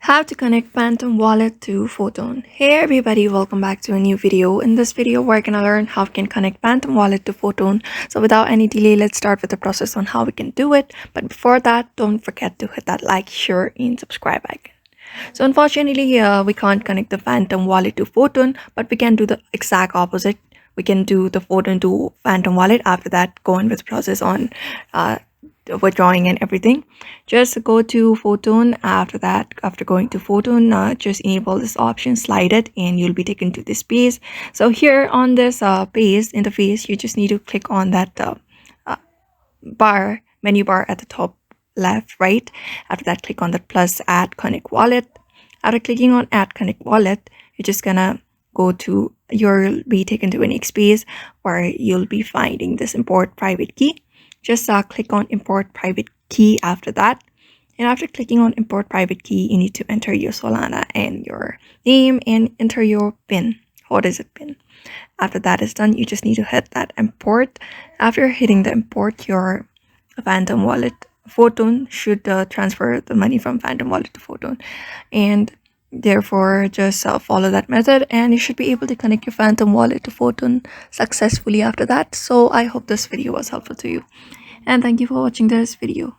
How to connect Phantom Wallet to Photon. Hey everybody, welcome back to a new video. In this video, we're gonna learn how we can connect Phantom Wallet to Photon. So without any delay, let's start with the process on how we can do it. But before that, don't forget to hit that like, share, and subscribe icon. So unfortunately, we can't connect the Phantom Wallet to Photon, but we can do the exact opposite. We can do the Photon to Phantom Wallet. After that, go on with the process on withdrawing and everything. Just go to Photon. After that, after going to Photon, just enable this option, slide it, and you'll be taken to this page. So here on this page interface, you just need to click on that menu bar at the top left, right. After that, click on the plus add connect wallet. After clicking on add connect wallet, you're just gonna go to, you'll be taken to a next page where you'll be finding this import private key. Just click on import private key after that. And after clicking on import private key, you need to enter your Solana and your name and enter your PIN. What is it PIN? After that is done, you just need to hit that import. After hitting the import, your Phantom Wallet Photon should transfer the money from Phantom Wallet to Photon. And therefore, just follow that method and you should be able to connect your Phantom Wallet to Photon successfully after that. So I hope this video was helpful to you. And thank you for watching this video.